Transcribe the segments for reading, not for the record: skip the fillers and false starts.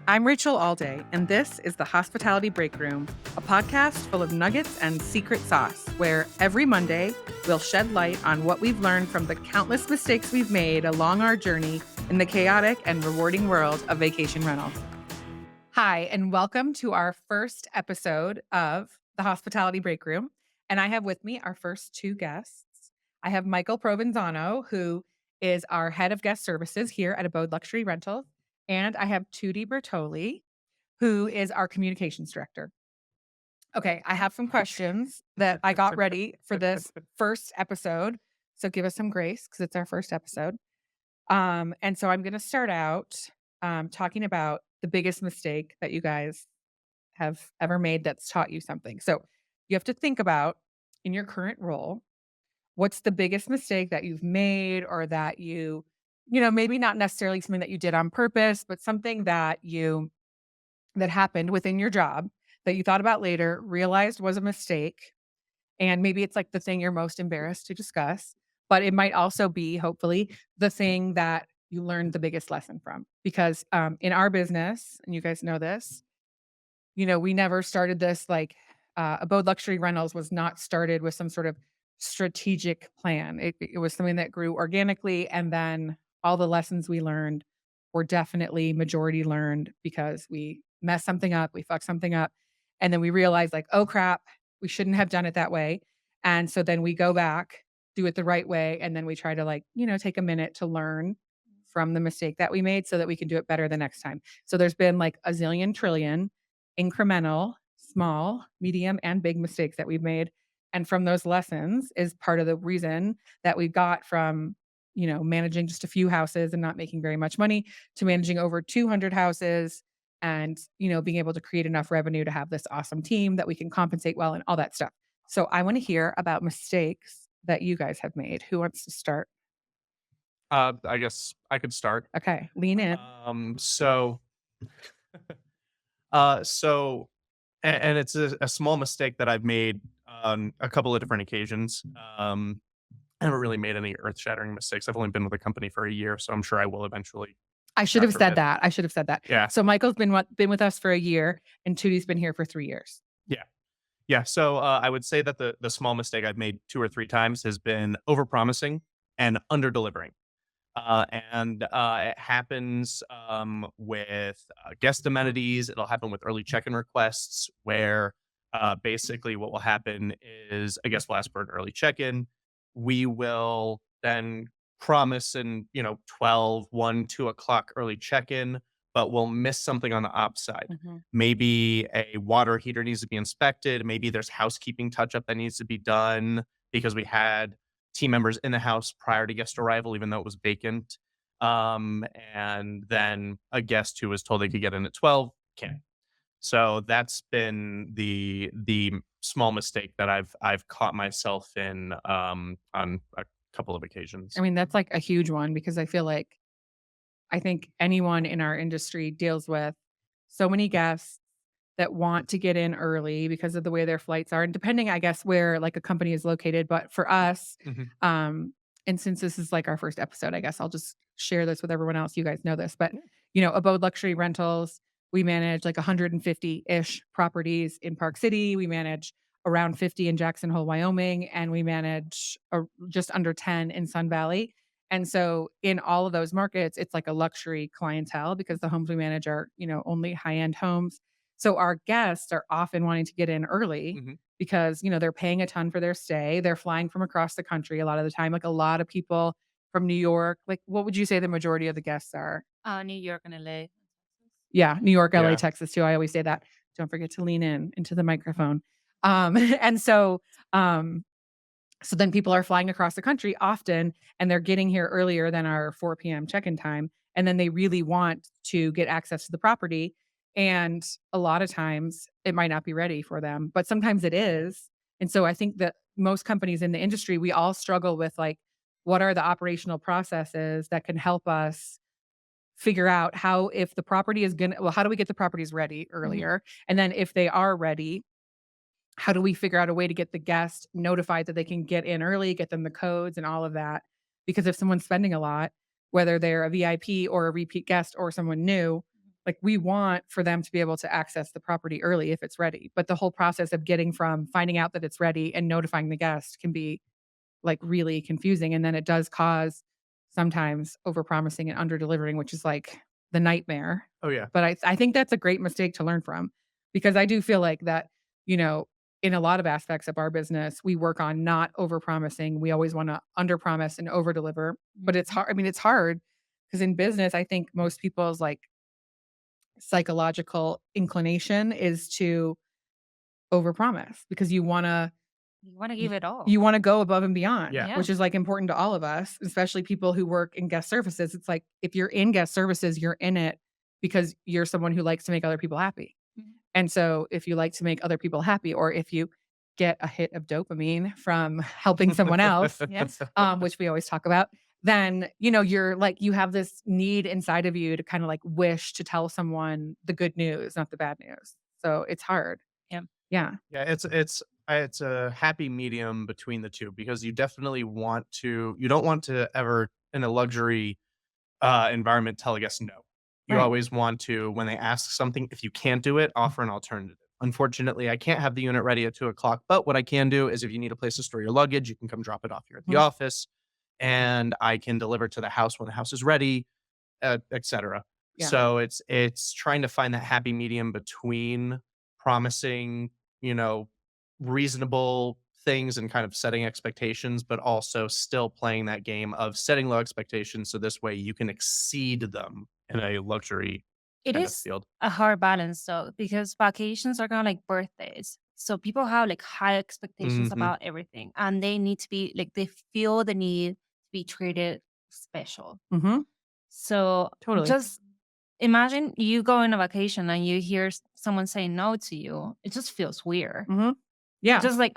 I'm Rachel Alday, and this is the Hospitality Breakroom, a podcast full of nuggets and secret sauce, where every Monday we'll shed light on what we've learned from the countless mistakes we've made along our journey in the chaotic and rewarding world of vacation rentals. Hi, and welcome to our first episode of the Hospitality Breakroom. And I have with me our first two guests. I have Michael Provenzano, who is our head of guest services here at Abode Luxury Rentals. And I have Tuti Bertoli, who is our communications director. Okay, I have some questions that I got ready for this first episode. So give us some grace because it's our first episode. And so I'm going to start out talking about the biggest mistake that you guys have ever made that's taught you something. So you have to think about in your current role, what's the biggest mistake that you've made or that maybe not necessarily something that you did on purpose, but something that happened within your job that you thought about later, realized was a mistake. And maybe it's like the thing you're most embarrassed to discuss, but it might also be, hopefully, the thing that you learned the biggest lesson from. Because in our business, and you guys know this, we never started this Abode Luxury Rentals was not started with some sort of strategic plan. It was something that grew organically. And then all the lessons we learned were definitely majority learned because we messed something up, we fucked something up. And then we realized, like, oh crap, we shouldn't have done it that way. And so then we go back, do it the right way. And then we try to, take a minute to learn from the mistake that we made so that we can do it better the next time. So there's been like a zillion trillion incremental, small, medium, and big mistakes that we've made. And from those lessons is part of the reason that we got from, managing just a few houses and not making very much money to managing over 200 houses and, being able to create enough revenue to have this awesome team that we can compensate well and all that stuff. So I want to hear about mistakes that you guys have made. Who wants to start? I guess I could start. Okay, lean in. Um, so, so, and it's a small mistake that I've made on a couple of different occasions. I haven't really made any earth-shattering mistakes. I've only been with the company for a year, so I'm sure I will eventually. I should God have said forbid. that. I should have said that. Yeah, So Michael's been with us for a year, and Tootie been here for 3 years. yeah, yeah. So I would say that the small mistake I've made two or three times has been overpromising and under-delivering. It happens with guest amenities. It'll happen with early check-in requests, where basically what will happen is a guest will ask for an early check-in. We will then promise in 12, 1, 2 o'clock early check-in, but we'll miss something on the ops side. Mhm. Maybe a water heater needs to be inspected. Maybe there's housekeeping touch-up that needs to be done because we had team members in the house prior to guest arrival, even though it was vacant. And then a guest who was told they could get in at 12 can't. So that's been the small mistake that I've caught myself in on a couple of occasions. I mean, that's like a huge one because I think anyone in our industry deals with so many guests that want to get in early because of the way their flights are, and depending, I guess, where like a company is located. But for us, Mhm. and since this is like our first episode, I guess I'll just share this with everyone else. You guys know this, but Yeah. Abode Luxury Rentals, we manage like 150-ish properties in Park City. We manage around 50 in Jackson Hole, Wyoming, and we manage just under 10 in Sun Valley. And so in all of those markets, it's like a luxury clientele because the homes we manage are, only high-end homes. So our guests are often wanting to get in early Mhm. because, they're paying a ton for their stay. They're flying from across the country a lot of the time. Like a lot of people from New York. Like, what would you say the majority of the guests are? New York and LA. Yeah, New York, LA, Yeah. Texas too. I always say that. Don't forget to lean in into the microphone. And so then people are flying across the country often, and they're getting here earlier than our 4 p.m. check-in time. And then they really want to get access to the property. And a lot of times it might not be ready for them, but sometimes it is. And so I think that most companies in the industry, we all struggle with like, what are the operational processes that can help us figure out how, if the property is how do we get the properties ready Mhm. earlier? And then if they are ready, how do we figure out a way to get the guest notified that they can get in early, get them the codes and all of that? Because if someone's spending a lot, whether they're a VIP or a repeat guest or someone new, Like we want for them to be able to access the property early if it's ready. But the whole process of getting from finding out that it's ready and notifying the guest can be like really confusing. And then it does cause sometimes overpromising and under-delivering, which is like the nightmare. Oh yeah. But I think that's a great mistake to learn from, because I do feel like that, you know, in a lot of aspects of our business, we work on not overpromising. We always want to underpromise and overdeliver. But it's hard. I mean, it's hard because in business, I think most people's like psychological inclination is to overpromise because You want to y give it all. you wanna go above and beyond, Yeah. which is, like, important to all of us, especially people who work in guest services. It's like, if you're in guest services, you're in it because you're someone who likes to make other people happy. Mhm. And so if you like to make other people happy, or if you get a hit of dopamine from helping someone else, Yes. which we always talk about, then, you're like, you have this need inside of you to kinda, like, wish to tell someone the good news, not the bad news. So it's hard. Yeah. Yeah. Yeah, it's a happy medium between the two because you definitely you don't want to ever in a luxury environment tell a guest no. You Right. always want to, when they ask something, if you can't do it, offer an alternative. Unfortunately, I can't have the unit ready at 2 o'clock, but what I can do is if you need a place to store your luggage, you can come drop it off here at the Mhm. office, and I can deliver to the house when the house is ready, etc. Yeah. So it's trying to find that happy medium between promising, you know, reasonable things and kind of setting expectations, but also still playing that game of setting low expectations so this way you can exceed them in a luxury It kind of is field. a hard balance though, because vacations are kind of like birthdays. So people have like high expectations Mhm. about everything, and they need to be like, they feel the need to be treated special. Mhm. So Totally. just imagine you go on a vacation and you hear someone say no to you. It just feels weird. Mhm. Yeah. Just like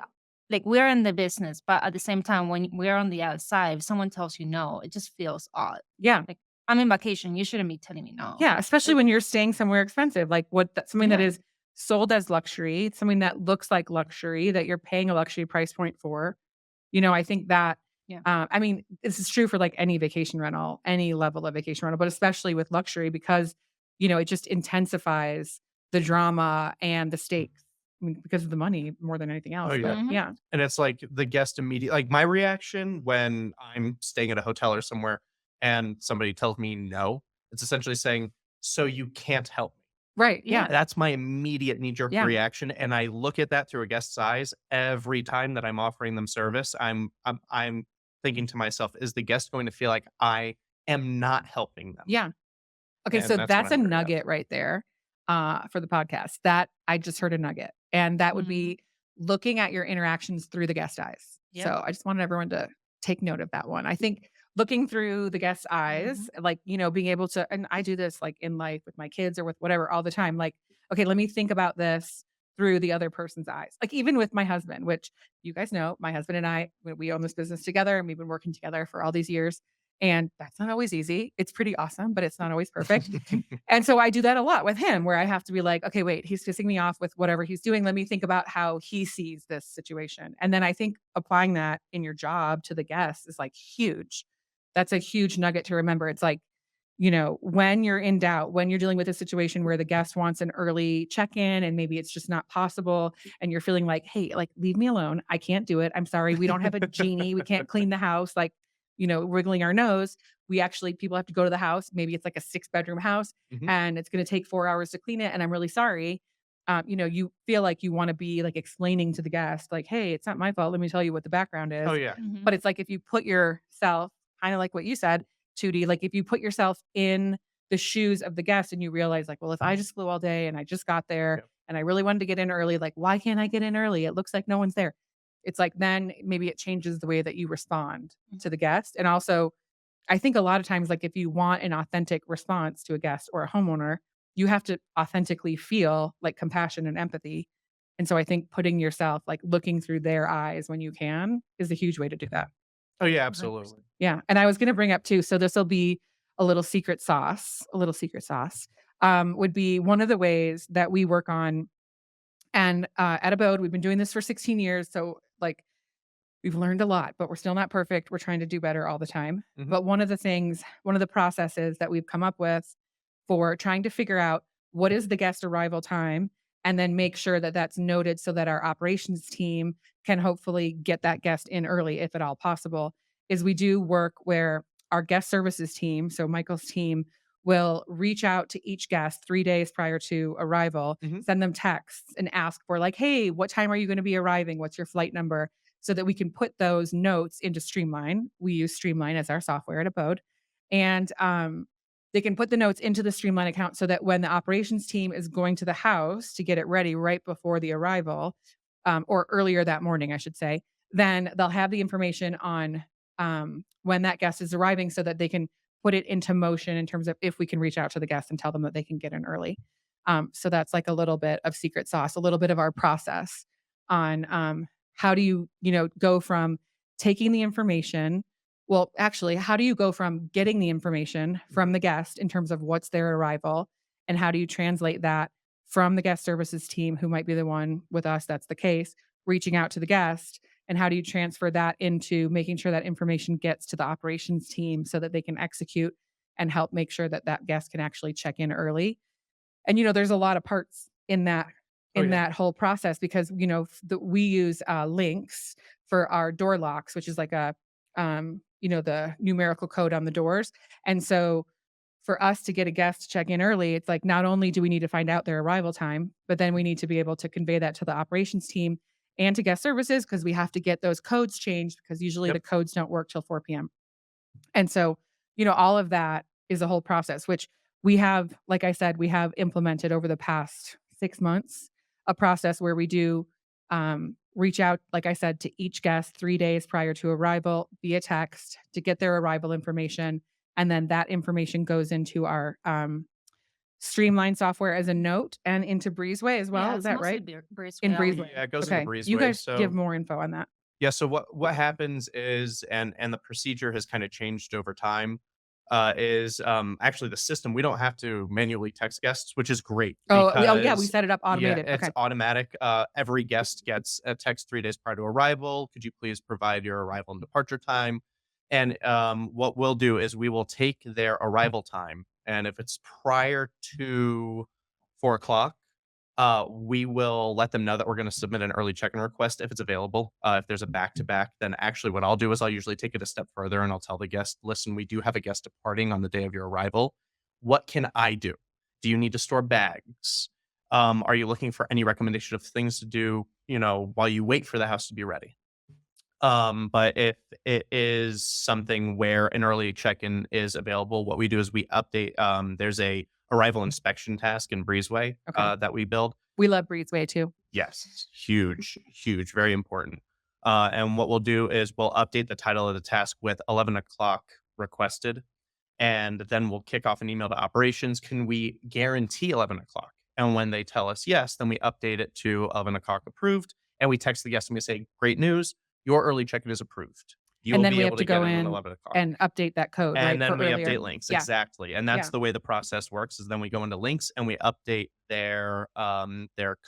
we're in the business, but at the same time, when we're on the outside, if someone tells you no, it just feels odd. Yeah. Like, I'm in vacation. You shouldn't be telling me no. Yeah, especially when you're staying somewhere expensive, like something that Yeah. is sold as luxury, something that looks like luxury, that you're paying a luxury price point for. I think that, Yeah. I mean, this is true for like any vacation rental, any level of vacation rental, but especially with luxury because, it just intensifies the drama and the stakes. I mean, because of the money more than anything Oh else. yeah. But Mhm. yeah. And it's like the guest immediate like my reaction when I'm staying at a hotel or somewhere and somebody tells me no, it's essentially saying, "So you can't help me." Right. Yeah. That's my immediate knee-jerk Yeah. reaction, and I look at that through a guest's eyes every time that I'm offering them service. I'm thinking to myself, "Is the guest going to feel like I am not helping them?" Yeah. Okay, so And that's what that's I'm a worried about. nugget right there, for the podcast. That I just heard a nugget, and that would Mhm. be looking at your interactions through the guest eyes. Yep. So I just wanted everyone to take note of that one. I think looking through the guest's eyes, like, being able to, and I do this like in life with my kids or with whatever all the time. Like, okay, let me think about this through the other person's eyes. Like even with my husband, which you guys know, my husband and I, we own this business together and we've been working together for all these years. And that's not always easy. It's pretty awesome, but it's not always perfect. And so I do that a lot with him where I have to be like, okay, wait, he's pissing me off with whatever he's doing. Let me think about how he sees this situation. And then I think applying that in your job to the guests is like huge. That's a huge nugget to remember. It's like, when you're in doubt, when you're dealing with a situation where the guest wants an early check-in and maybe it's just not possible and you're feeling like, hey, like leave me alone. I can't do it. I'm sorry. We don't have a genie. We can't clean the house. Like, wriggling our nose. People have to go to the house. Maybe it's like a 6-bedroom house Mhm. and it's going to take 4 hours to clean it. And I'm really sorry. You feel like you want to be like explaining to the guest, like, hey, it's not my fault. Let me tell you what the background is. Oh, yeah. Mhm. But it's like if you put yourself, kind of like what you said, Tuti, like if you put yourself in the shoes of the guest and you realize, like, well, if I just flew all day and I just got there Yep. and I really wanted to get in early, like, why can't I get in early? It looks like no one's there. It's like then maybe it changes the way that you respond to the guest. And also, I think a lot of times, like if you want an authentic response to a guest or a homeowner, you have to authentically feel like compassion and empathy. And so I think putting yourself, like looking through their eyes when you can is a huge way to do that. Oh, yeah, 100%. absolutely. Yeah. And I was going to bring up too. So this will be a little secret sauce, would be one of the ways that we work on. And at Abode, we've been doing this for 16 years. So like we've learned a lot, but we're still not perfect. We're trying to do better all the time. Mhm. But one of the processes that we've come up with for trying to figure out what is the guest arrival time and then make sure that that's noted so that our operations team can hopefully get that guest in early if at all possible. Is we do work where our guest services team, so Michael's team, will reach out to each guest 3 days prior to arrival, Hmm. send them texts and ask for like, "Hey, what time are you gonna be arriving? What's your flight number?" So that we can put those notes into Streamline. We use Streamline as our software at Abode. And, they can put the notes into the Streamline account so that when the operations team is going to the house to get it ready right before the arrival, or earlier that morning, I should say, then they'll have the information on, when that guest is arriving so that they can put it into motion in terms of if we can reach out to the guest and tell them that they can get in early. So that's like a little bit of secret sauce, a little bit of our process on, how do you go from taking the information, well, actually, how do you go from getting the information from the guest in terms of what's their arrival, and how do you translate that from the guest services team, who might be the one with us that's the case, reaching out to the guest, and how do you transfer that into making sure that information gets to the operations team so that they can execute and help make sure that that guest can actually check in early. And, there's a lot of parts in that Oh yeah. whole process because, we use, links for our door locks, which is like the numerical code on the doors. And so for us to get a guest to check in early, it's like not only do we need to find out their arrival time, but then we need to be able to convey that to the operations team and to guest services because we have to get those codes changed because usually the Yep. codes don't work till 4 p.m. And so, all of that is a whole process, which we have, like I said, we have implemented over the past 6 months, a process where we do reach out, like I said, to each guest 3 days prior to arrival via text to get their arrival information. And then that information goes into our Streamline software as a note and into Breezeway as well. Yeah, Is it's that mostly right? Breezeway. In Breezeway. Yeah, it goes into Okay. You Breezeway. guys give So more info on that. yeah, so what happens is, and the procedure has kind of changed over time, is actually the system. We don't have to manually text guests, which is great Oh, yeah, we because set it up yeah, automated. it's Okay. automatic. Every guest gets a text 3 days prior to arrival. Could you please provide your arrival and departure time? And what we'll do is we will take their arrival time, and if it's prior to 4 o'clock, we will let them know that we're going to submit an early check-in request if it's available. If there's a back-to-back, then actually what I'll do is I'll usually take it a step further and I'll tell the guest, listen, we do have a guest departing on the day of your arrival. What can I do? Do you need to store bags? Are you looking for any recommendation of things to do, while you wait for the house to be ready? But if it is something where an early check-in is available, what we do is we update. There's a arrival inspection task in Breezeway Okay. that we build. We love Breezeway too. Yes, huge, huge, very important. And what we'll do is we'll update the title of the task with 11 o'clock requested, and then we'll kick off an email to operations. Can we guarantee 11 o'clock? And when they tell us yes, then we update it to 11 o'clock approved, and we text the guest and we say, great news, your early check-in is approved. You And will then be we have able to to get go in at in 11 o'clock. and update that code, And right, for then we earlier? update links, Yeah, exactly, and that's yeah. the way the process works, is then we go into links and we update their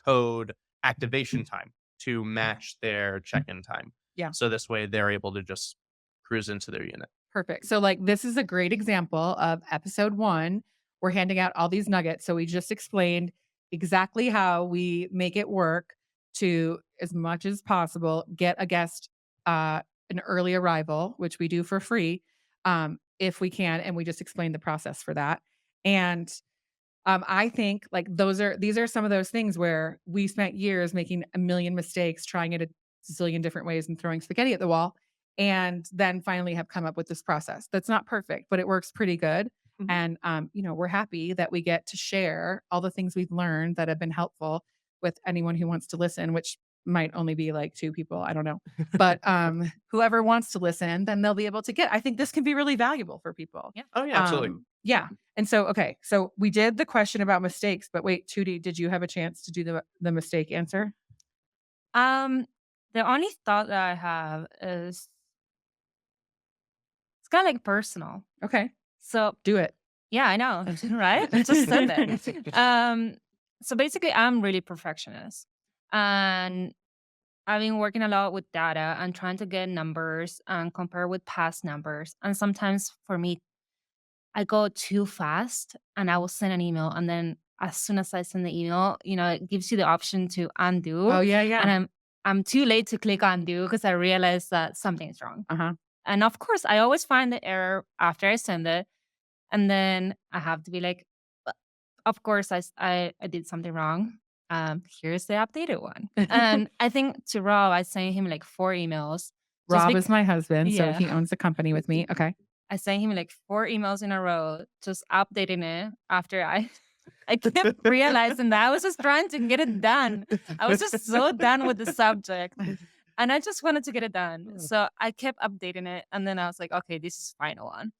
code activation time to match their check-in time. Yeah. So this way they're able to just cruise into their unit. Perfect. So, like, this is a great example of episode 1. We're handing out all these nuggets. So we just explained exactly how we make it work to, as much as possible, get a guest, an early arrival, which we do for free, if we can, and we just explained the process for that. And I think like these are some of those things where we spent years making a million mistakes, trying it a zillion different ways and throwing spaghetti at the wall, and then finally have come up with this process that's not perfect, but it works pretty good. Mhm. And we're happy that we get to share all the things we've learned that have been helpful with anyone who wants to listen, which might only be like 2 people, I don't know. But whoever wants to listen, then they'll be able to get. I think this can be really valuable for people. Yeah. Oh, yeah, absolutely. Yeah. And so, okay, so we did the question about mistakes, but wait, Tuti, did you have a chance to do the mistake answer? Um, the only thought that I have is it's kind of like personal. Okay, So do it. yeah, I know, right? I just said that. So basically, I'm really perfectionist, and I've been working a lot with data and trying to get numbers and compare with past numbers. And sometimes for me, I go too fast and I will send an email. And then as soon as I send the email, it gives you the option to undo. Oh, yeah, yeah. And I'm too late to click undo because I realize that something's wrong. Uh-huh. And of course, I always find the error after I send it. And then I have to be like, of course, I did something wrong. Here's the updated one. And I think to Rob, I sent him like 4 emails. Rob is my husband, so Yeah. he owns the company with me. Okay. I sent him like 4 emails in a row, just updating it after I kept realizing that I was just trying to get it done. I was just so done with the subject. And I just wanted to get it done. So I kept updating it. And then I was like, okay, this is final one.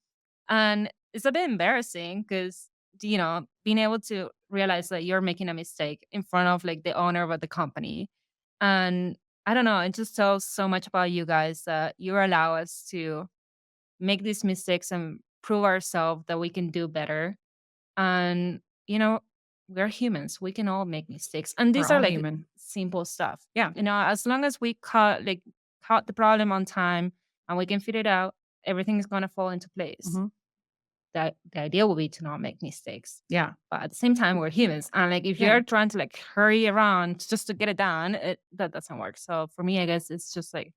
And it's a bit embarrassing because, being able to realize that you're making a mistake in front of like the owner of the company. And I don't know, it just tells so much about you guys that you allow us to make these mistakes and prove ourselves that we can do better. And, we're humans. We can all make mistakes. And these We're are all like human. simple stuff. Yeah. As long as we caught the problem on time and we can figure it out, everything is gonna fall into place. Mhm. That the idea will be to not make mistakes. Yeah. But at the same time, we're humans. And like if Yeah. you're trying to like hurry around just to get it done, that doesn't work. So for me, I guess it's just like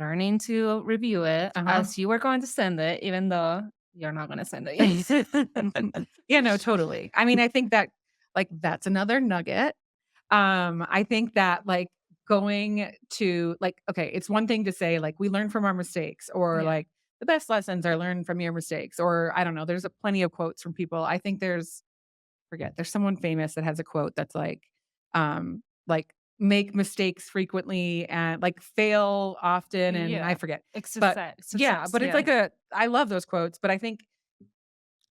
learning to review it as you were going to send it, even though you're not going to send it. Yeah, no, totally. I mean, I think that like that's another nugget. I think that like going to like, okay, it's one thing to say like we learn from our mistakes or Yeah. like the best lessons are learned from your mistakes, or I don't know, there's plenty of quotes from people. I think there's someone famous that has a quote that's like make mistakes frequently and like fail often, and Yeah. I forget. Success, But it's like I love those quotes, but I think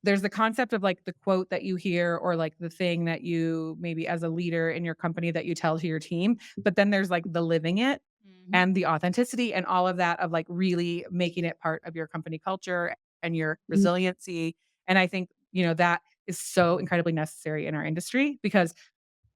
there's the concept of like the quote that you hear or like the thing that you maybe as a leader in your company that you tell to your team, but then there's like the living it and the authenticity and all of that of like really making it part of your company culture and your resiliency. And I think, that is so incredibly necessary in our industry because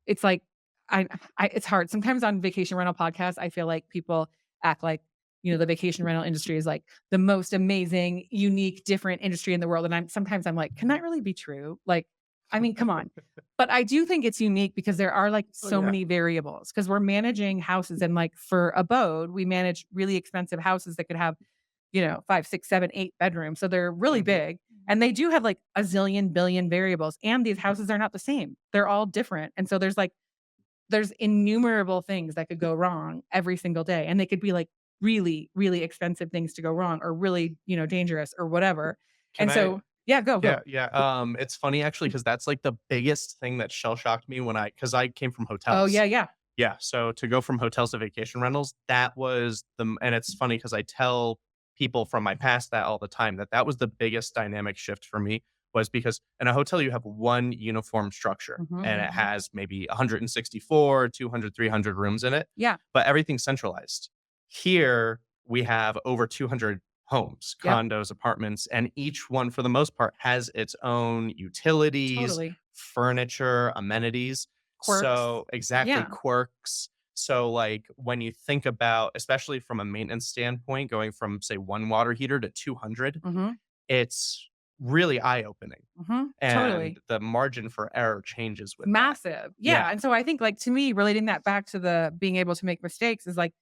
it's like I it's hard. Sometimes on vacation rental podcasts, I feel like people act like, the vacation rental industry is like the most amazing, unique, different industry in the world. And I'm like, can that really be true? Like, I mean, come on. But I do think it's unique because there are like so many variables because we're managing houses and like for Abode, we manage really expensive houses that could have, 5, 6, 7, 8 bedrooms. So they're really big. And they do have like a zillion billion variables. And these houses are not the same. They're all different. And so there's innumerable things that could go wrong every single day. And they could be like really, really expensive things to go wrong or really, dangerous or whatever. Yeah, go. Yeah. It's funny actually, because that's like the biggest thing that shell shocked me because I came from hotels. Oh, yeah, yeah. Yeah. So to go from hotels to vacation rentals, that was and it's funny because I tell people from my past that all the time that was the biggest dynamic shift for me was because in a hotel you have one uniform structure and it has maybe 164, 200, 300 rooms in it. Yeah. But everything's centralized. Here we have over 200 homes, condos, apartments, and each one for the most part has its own utilities, furniture, amenities. Quirks. So exactly, quirks. So like when you think about, especially from a maintenance standpoint, going from say 1 water heater to 200, it's really eye-opening. And the margin for error changes with massive. Yeah. And so I think like to me, relating that back to the being able to make mistakes is like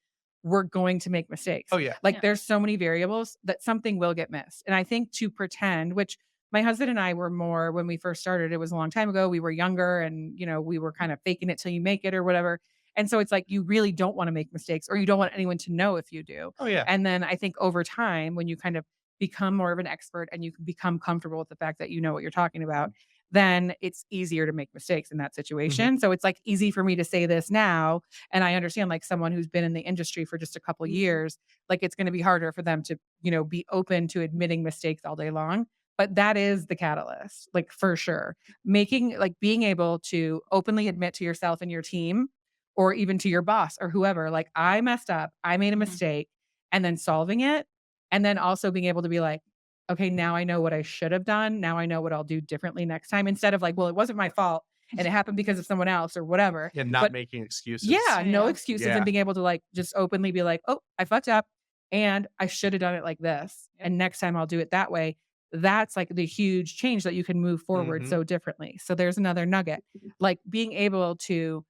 we're going to make mistakes. Oh yeah. Like there's so many variables that something will get missed. And I think to pretend, which my husband and I were more when we first started, it was a long time ago. We were younger and, we were kind of faking it till you make it or whatever. And so it's like you really don't want to make mistakes or you don't want anyone to know if you do. Oh yeah. And then I think over time, when you kind of become more of an expert and you can become comfortable with the fact that you know what you're talking about, then it's easier to make mistakes in that situation. So it's like easy for me to say this now. And I understand like someone who's been in the industry for just a couple years, like it's going to be harder for them to, be open to admitting mistakes all day long. But that is the catalyst, like for sure. Being able to openly admit to yourself and your team or even to your boss or whoever, like I messed up, I made a mistake, and then solving it. And then also being able to be like, okay, now I know what I should have done. Now I know what I'll do differently next time instead of like, well, it wasn't my fault and it happened because of someone else or whatever. And not making excuses. Yeah, no excuses and being able to like just openly be like, oh, I fucked up and I should have done it like this. And next time I'll do it that way. that's like the huge change that you can move forward Mhm. so differently. So there's another nugget, like being able to,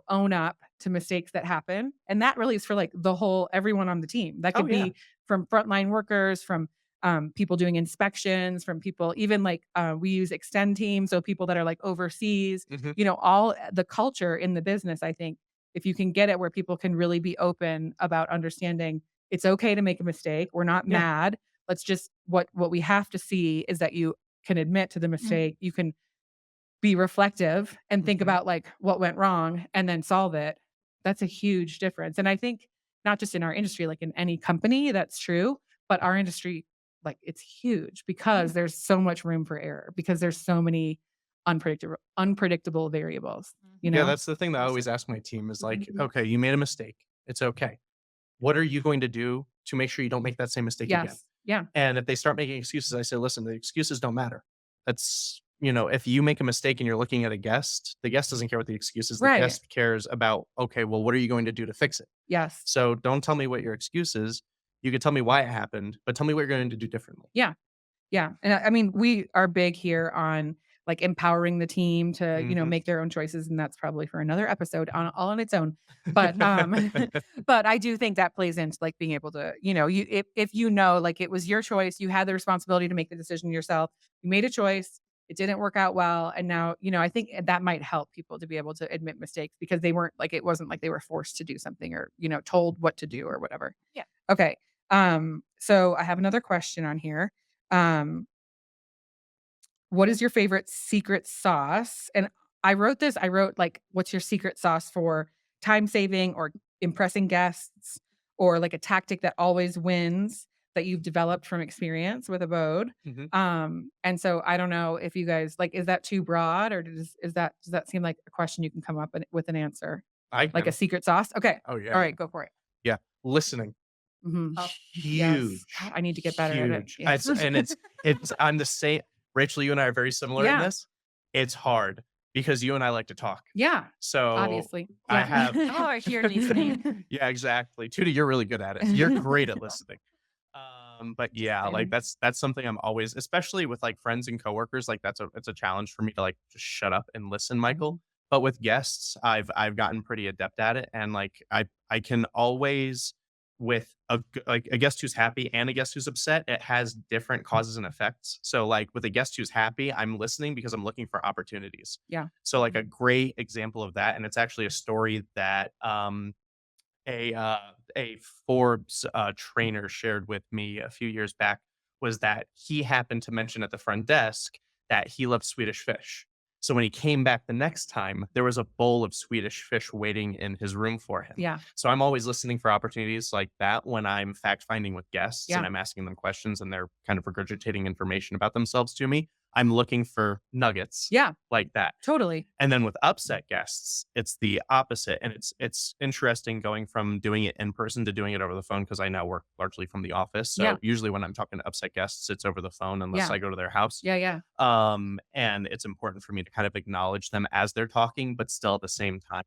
own up to mistakes that happen. And that really is for like everyone on the team. That Oh, could yeah. be from frontline workers, from people doing inspections, from people, even like we use extend teams. So people that are like overseas, Mhm. all the culture in the business, I think if you can get it where people can really be open about understanding it's okay to make a mistake. We're not Yeah. mad. Let's just what we have to see is that you can admit to the Mhm. mistake. You can be reflective and think Mhm. about like what went wrong and then solve it. That's a huge difference. And I think not just in our industry, like in any company, that's true, but our industry, like it's huge because there's so much room for error because there's so many unpredictable variables, Yeah, that's the thing that I Yes. always ask my team is like, Mhm. okay, you made a mistake. It's okay. What are you going to do to make sure you don't make that same mistake again? Yes. Yeah. And if they start making excuses, I say, listen, the excuses don't matter. That's, if you make a mistake and you're looking at a guest, the guest doesn't care what the excuse is. The Right. guest cares about, okay, well, what are you going to do to fix it? Yes. So don't tell me what your excuse is. You could tell me why it happened, but tell me what you're going to do differently. Yeah. Yeah. And I mean, we are big here on like empowering the team to, Mhm. make their own choices. And that's probably for another episode all on its own. But but I do think that plays into like being able to, if like it was your choice, you had the responsibility to make the decision yourself. You made a choice, it didn't work out well. And now, I think that might help people to be able to admit mistakes because it wasn't like they were forced to do something or, told what to do or whatever. Yeah. Okay. So I have another question on here. Um, what is your favorite secret sauce? And I wrote like, what's your secret sauce for time saving or impressing guests or like a tactic that always wins that you've developed from experience with Abode? Mhm. And so I don't know if you guys like, is that too broad or does that seem like a question you can come up with an answer? I Like a can. secret sauce? Okay. Oh, yeah. All right, go for it. Yeah. Listening. Mhm. Oh, Yes. Huge. God, I need to get better at it. Huge. Yeah. It's I'm the same. Rachel, you and I are very similar in Yeah. this. It's hard because you and I like to talk. Yeah. So Obviously. I Yeah. have Oh, here listening. yeah, exactly. Tuti, you're really good at it. You're great at listening. But yeah, like kidding. that's something I'm always, especially with like friends and coworkers, like it's a challenge for me to like just shut up and listen, Michael. But with guests, I've gotten pretty adept at it, and like I can always with like a guest who's happy and a guest who's upset, it has different causes and effects. So like with a guest who's happy, I'm listening because I'm looking for opportunities. Yeah. So like a great example of that, and it's actually a story that a uh, a Forbes trainer shared with me a few years back was that he happened to mention at the front desk that he loved Swedish fish. So when he came back the next time, there was a bowl of Swedish fish waiting in his room for him. Yeah. So I'm always listening for opportunities like that when I'm fact finding with guests Yeah. and I'm asking them questions and they're kind of regurgitating information about themselves to me. I'm looking for nuggets Yeah. like that. Totally. And then with upset guests, it's the opposite. And it's interesting going from doing it in person to doing it over the phone because I now work largely from the office. So Yeah. usually when I'm talking to upset guests, it's over the phone unless Yeah. I go to their house. Yeah. Yeah. And it's important for me to kind of acknowledge them as they're talking, but still at the same time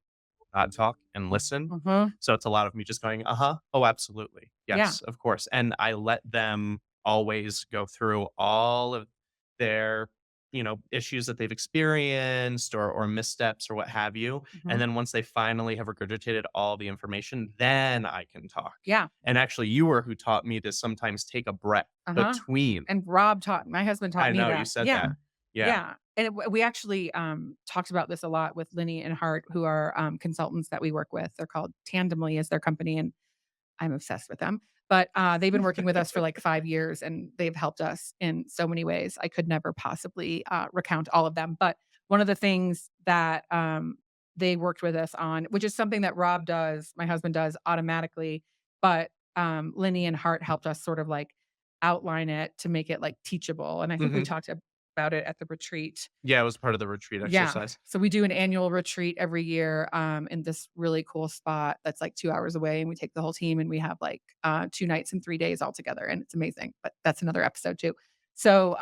not talk and listen. Uh-huh. So it's a lot of me just going, uh-huh, oh, absolutely. Yeah. Yes, of course. And I let them always go through all of their, issues that they've experienced or missteps or what have you. Mhm. And then once they finally have regurgitated all the information, then I can talk. Yeah. And actually, you were who taught me to sometimes take a breath Uh-huh. between. And my husband taught I me know that. you said Yeah. that. Yeah. Yeah. And we actually talked about this a lot with Linny and Hart, who are consultants that we work with. They're called Tandemly is their company, and I'm obsessed with them. But they've been working with us for like 5 years, and they've helped us in so many ways. I could never possibly recount all of them. But one of the things that they worked with us on, which is something that Rob does, my husband does automatically, but Linny and Hart helped us sort of like outline it to make it like teachable. And I think we Mhm. talked about it at the retreat. Yeah, it was part of the retreat Yeah. exercise. So we do an annual retreat every year in this really cool spot that's like 2 hours away. And we take the whole team and we have like 2 nights and 3 days all together. And it's amazing. But that's another episode too. So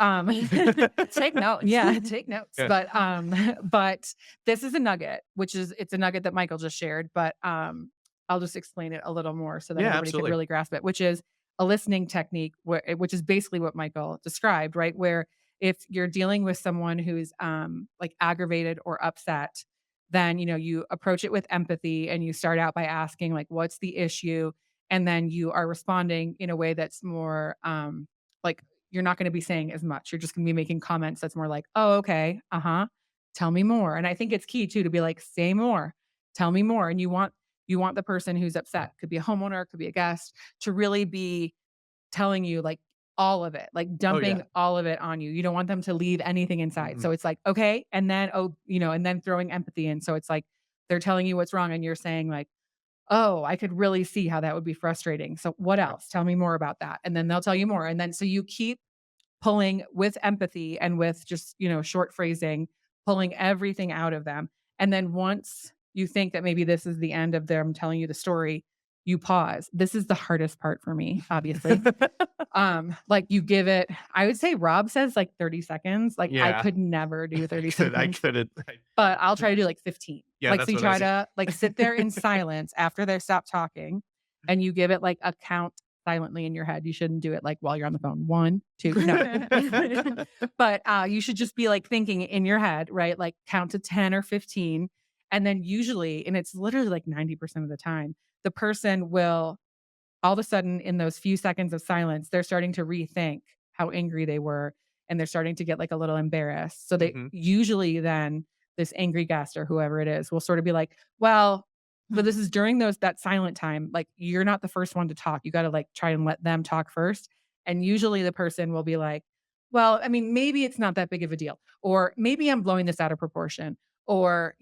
Take notes. yeah, take notes. Yeah. But this is a nugget, it's a nugget that Michael just shared, but I'll just explain it a little more so that Yeah, everybody absolutely. can really grasp it, which is a listening technique, which is basically what Michael described, right? Where if you're dealing with someone who's like aggravated or upset, then you approach it with empathy and you start out by asking like, what's the issue? And then you are responding in a way that's more like you're not going to be saying as much. You're just going to be making comments that's more like, oh, okay, tell me more. And I think it's key too to be like, say more, tell me more. And you want the person who's upset, could be a homeowner, could be a guest, to really be telling you like all of it, like Oh yeah. dumping all of it on you. You don't want them to leave anything inside. Mhm. So it's like, okay. And then, and then throwing empathy in. So it's like they're telling you what's wrong and you're saying like, oh, I could really see how that would be frustrating. So what Yeah. else? Tell me more about that. And then they'll tell you more. And then so you keep pulling with empathy and with just, short phrasing, pulling everything out of them. And then once you think that maybe this is the end of them telling you the story, you pause. This is the hardest part for me, obviously. Like you give it, I would say Rob says like 30 seconds. Like I Yeah. could never do 30 I seconds, couldn't. but I'll try to do like 15. Yeah, Like, that's so you what I try do. to like sit there in silence after they stop talking and you give it like a count silently in your head. You shouldn't do it like while you're on the phone. 1, 2, no. But you should just be like thinking in your head, right? Like count to 10 or 15. And then usually, and it's literally like 90% of the time, the person will all of a sudden in those few seconds of silence, they're starting to rethink how angry they were and they're starting to get like a little embarrassed. So they Mhm. usually then this angry guest or whoever it is will sort of be like, well, but this is during that silent time, like you're not the first one to talk. You got to like try and let them talk first. And usually the person will be like, well, I mean, maybe it's not that big of a deal, or maybe I'm blowing this out of proportion, or,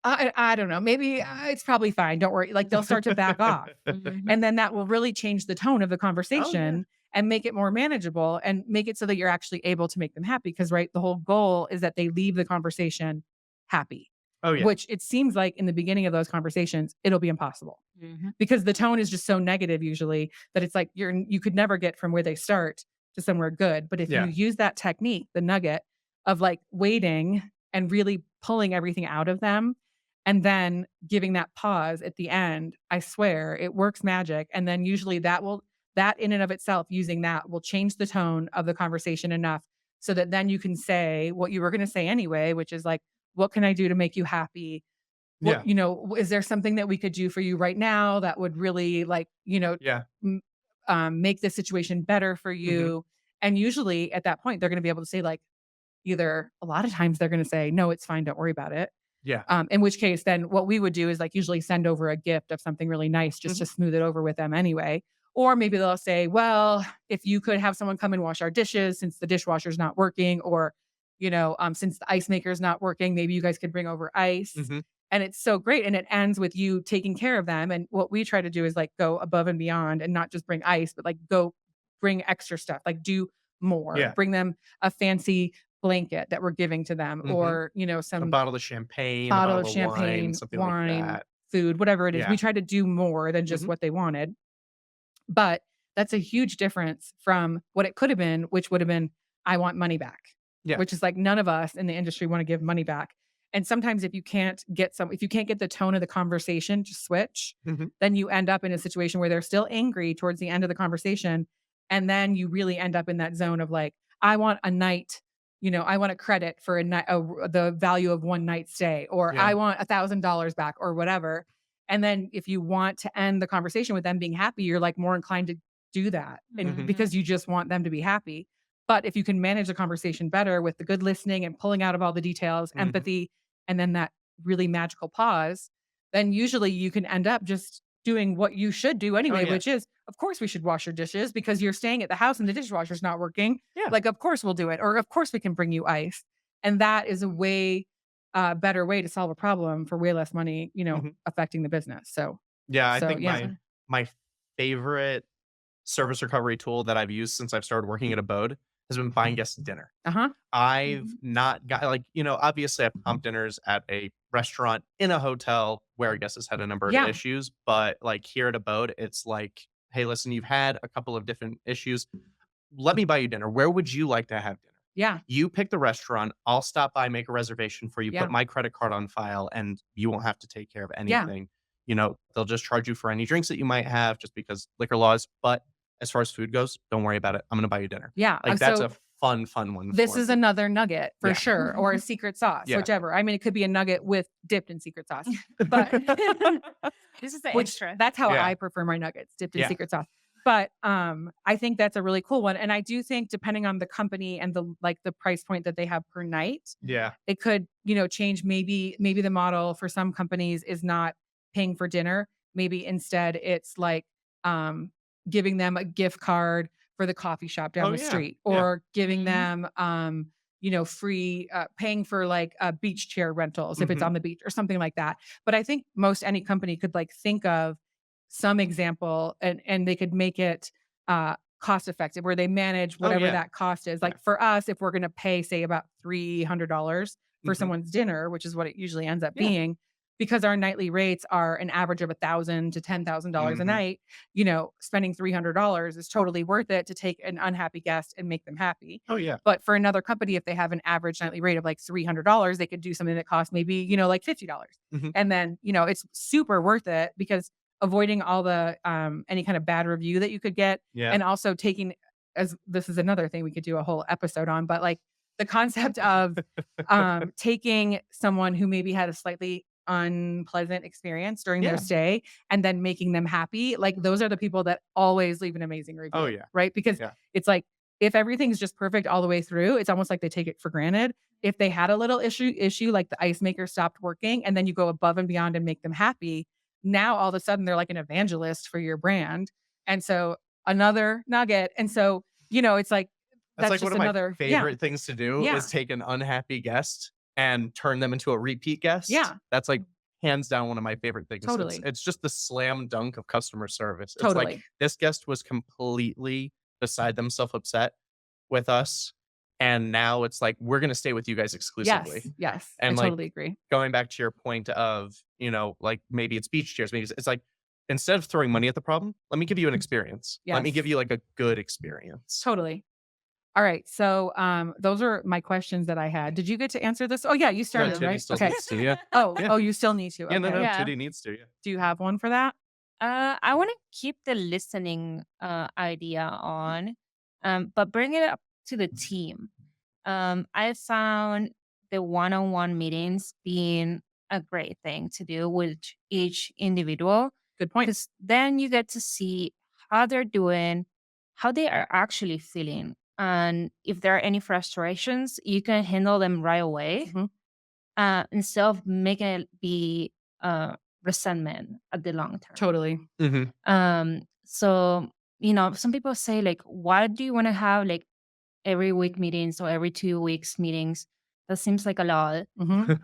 I don't know, maybe it's probably fine. Don't worry. Like they'll start to back off. And then that will really change the tone of the Oh yeah. conversation and make it more manageable and make it so that you're actually able to make them happy. Because, right, the whole goal is that they leave the conversation happy, Oh yeah. which it seems like in the beginning of those conversations, it'll be impossible Mhm. because the tone is just so negative usually that it's like you could never get from where they start to somewhere good. But if you Yeah. use that technique, the nugget of like waiting and really pulling everything out of them and then giving that pause at the end, I swear it works magic. And then usually that in and of itself, using that will change the tone of the conversation enough so that then you can say what you were going to say anyway, which is like, what can I do to make you happy? Yeah. Is there something that we could do for you right now that would really like, Yeah. m- make the situation better for Mhm. you? And usually at that point, they're going to be able to say like, either a lot of times they're going to say, no, it's fine. Don't worry about it. Yeah. In which case, then what we would do is like usually send over a gift of something really nice just to Mhm. smooth it over with them anyway. Or maybe they'll say, well, if you could have someone come and wash our dishes since the dishwasher's not working, or, since the ice maker's not working, maybe you guys could bring over ice. Mhm. And it's so great. And it ends with you taking care of them. And what we try to do is like go above and beyond and not just bring ice, but like go bring extra stuff, like do more, Yeah. bring them a fancy blanket that we're giving to them, Mhm. or, A some bottle of champagne, a bottle of bottle of wine, champagne, something like wine, that. food, whatever it is. We Yeah. try to do more than just Mhm. what they wanted. But that's a huge difference from what it could have been, which would have been, I want money back, Yeah. which is like none of us in the industry want to give money back. And sometimes if you can't get the tone of the conversation to switch, Mhm. then you end up in a situation where they're still angry towards the end of the conversation. And then you really end up in that zone of like, I want a night, I want a credit for a night, the value of one night stay, or I Yeah. want $1,000 back or whatever. And then if you want to end the conversation with them being happy, you're like more inclined to do that. And Mhm. because you just want them to be happy. But if you can manage the conversation better with the good listening and pulling out of all the details, Mhm. empathy, and then that really magical pause, then usually you can end up just doing what you should do Oh anyway, yeah. which is, of course, we should wash your dishes because you're staying at the house and the dishwasher's not working. Yeah. Like, of course, we'll do it. Or, of course, we can bring you ice. And that is a way better way to solve a problem for way less money, Mhm. affecting the business. So, Yeah, I so think yeah. my favorite service recovery tool that I've used since I've started working at Abode has been buying guests dinner. Uh huh. I've not got like, obviously I've pumped dinners at a restaurant in a hotel where a guest has had a number of Yeah. issues, but like here at Abode, it's like, hey, listen, you've had a couple of different issues. Let me buy you dinner. Where would you like to have dinner? Yeah. You pick the restaurant. I'll stop by, make a reservation for you, put Yeah. my credit card on file, and you won't have to take care of Yeah. anything. They'll just charge you for any drinks that you might have just because liquor laws. But as far as food goes, don't worry about it. I'm going to buy you dinner. Yeah. Like that's so a fun one. this for is me. another nugget for Yeah. sure, or a secret sauce, Yeah. whichever. I mean, it could be a nugget with dipped in secret sauce, but This is the which extra. that's how Yeah. I prefer my nuggets, dipped in Yeah. secret sauce. But I think that's a really cool one. And I do think depending on the company and the price point that they have per night, Yeah. it could, change. Maybe the model for some companies is not paying for dinner. Maybe instead it's like giving them a gift card for the coffee shop down the street, or giving them free paying for like beach chair rentals if it's on the beach or something like that. But I think most any company could like think of some example and they could make it cost effective, where they manage whatever that cost is. Like for us, if we're going to pay, say, about $300 for someone's dinner, which is what it usually ends up being, because our nightly rates are an average of $1,000 to $10,000 a night, spending $300 is totally worth it to take an unhappy guest and make them happy. Oh yeah. But for another company, if they have an average nightly rate of like $300, they could do something that costs maybe, like $50. And then, it's super worth it, because avoiding all the any kind of bad review that you could get, and also taking, as this is another thing we could do a whole episode on, but like the concept of taking someone who maybe had a slightly unpleasant experience during their stay and then making them happy. Like those are the people that always leave an amazing review. Oh yeah. Right? Because it's like, if everything's just perfect all the way through, it's almost like they take it for granted. If they had a little issue like the ice maker stopped working, and then you go above and beyond and make them happy, now all of a sudden they're like an evangelist for your brand. And so another nugget. And so, it's like, that's like just one of another my favorite things to do is take an unhappy guest and turn them into a repeat guest. Yeah. That's like hands down one of my favorite things. Totally. It's just the slam dunk of customer service. It's Totally. like this guest was completely beside themselves upset with us. And now it's like, we're going to stay with you guys exclusively. Yes. And I like, totally agree. Going back to your point of, like maybe it's beach chairs. Maybe it's like, instead of throwing money at the problem, let me give you an experience. Let me give you like a good experience. Totally. All right. So those are my questions that I had. Did you get to answer this? Oh yeah, you started, Tutti right? still Okay. needs to, yeah. Oh, you still need to. Yeah, no, Okay. Tutti needs to, yeah. Do you have one for that? I want to keep the listening idea on, but bring it up to the team. I found the one-on-one meetings being a great thing to do with each individual. Good point. Because then you get to see how they're doing, how they are actually feeling. And if there are any frustrations, you can handle them right away instead of making it be resentment at the long term. Totally. So, some people say like, why do you want to have like every week meetings or every 2 weeks meetings? That seems like a lot.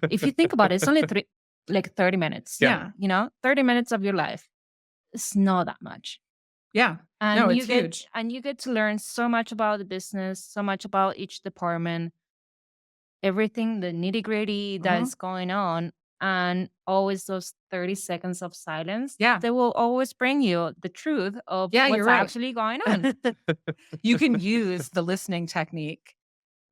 If you think about it, it's only 30 minutes. Yeah. 30 minutes of your life. It's not that much. Yeah. And no, it's huge. And you get to learn so much about the business, so much about each department, everything, the nitty gritty that is going on. And always those 30 seconds of silence. Yeah. They will always bring you the truth of Yeah, what's you're right. actually going on. You can use the listening technique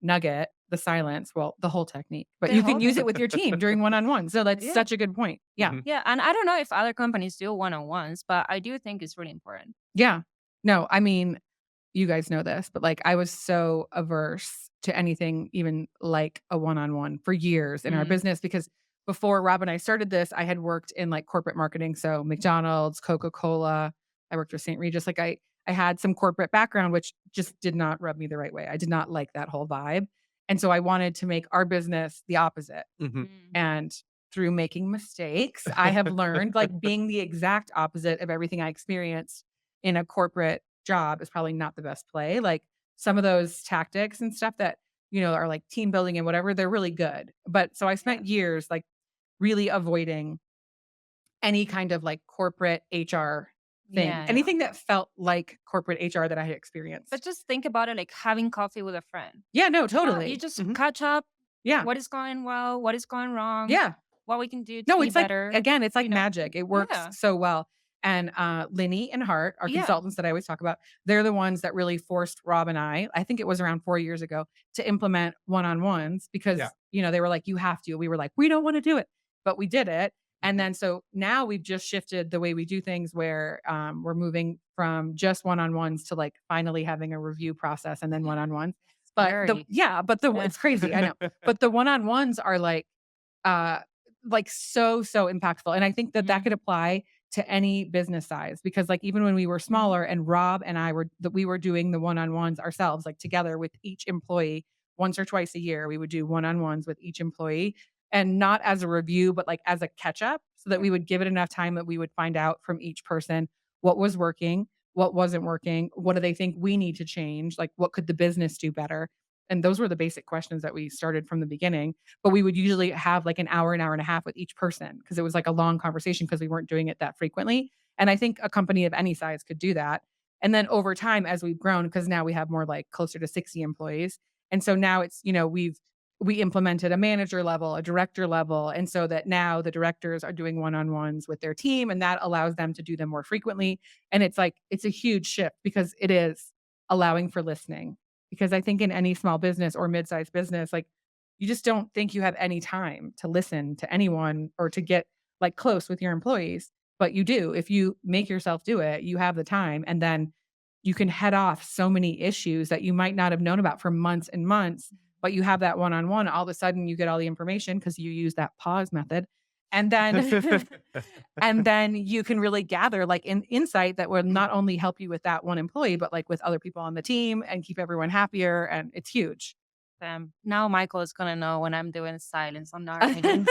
nugget, the silence, the whole technique, but you can use it with your team during one-on-one. So that's such a good point. Yeah. Yeah. And I don't know if other companies do one-on-ones, but I do think it's really important. Yeah. No, I mean, you guys know this, but like I was so averse to anything even like a one-on-one for years in our business, because before Rob and I started this, I had worked in like corporate marketing. So McDonald's, Coca-Cola, I worked for St. Regis. Like I had some corporate background, which just did not rub me the right way. I did not like that whole vibe. And so I wanted to make our business the opposite. And through making mistakes, I have learned like being the exact opposite of everything I experienced in a corporate job is probably not the best play. Like some of those tactics and stuff that, are like team building and whatever, they're really good. But so I spent years like really avoiding any kind of like corporate HR thing, anything that felt like corporate HR that I had experienced. But just think about it like having coffee with a friend. Yeah, no, totally. You just catch up. Yeah. What is going well? What is going wrong? Yeah. What we can do to be it's better. Like, again, it's like magic. It works so well. And Linny and Hart, our consultants that I always talk about, they're the ones that really forced Rob and I think it was around 4 years ago, to implement one-on-ones because, they were like, you have to. We were like, we don't want to do it. But we did it. And then so now we've just shifted the way we do things where we're moving from just one-on-ones to like finally having a review process and then one-on-ones. But it's crazy. I know. But the one-on-ones are uh so impactful. And I think that could apply to any business size, because like even when we were smaller and Rob and I we were doing the one-on-ones ourselves, like together with each employee once or twice a year, we would do one-on-ones with each employee, and not as a review, but like as a catch up, so that we would give it enough time that we would find out from each person what was working, what wasn't working, what do they think we need to change, like what could the business do better. And those were the basic questions that we started from the beginning. But we would usually have like an hour and a half with each person, because it was like a long conversation, because we weren't doing it that frequently. And I think a company of any size could do that. And then over time, as we've grown, because now we have more like closer to 60 employees. And so now it's, we implemented a manager level, a director level. And so that now the directors are doing one-on-ones with their team, and that allows them to do them more frequently. And it's a huge shift, because it is allowing for listening. Because I think in any small business or mid-sized business, like you just don't think you have any time to listen to anyone or to get like close with your employees. But you do. If you make yourself do it, you have the time, and then you can head off so many issues that you might not have known about for months and months. But you have that one-on-one, all of a sudden you get all the information because you use that pause method. And then and then you can really gather like an insight that will not only help you with that one employee, but like with other people on the team, and keep everyone happier. And it's huge. Now Michael is gonna know when I'm doing silence on our meetings.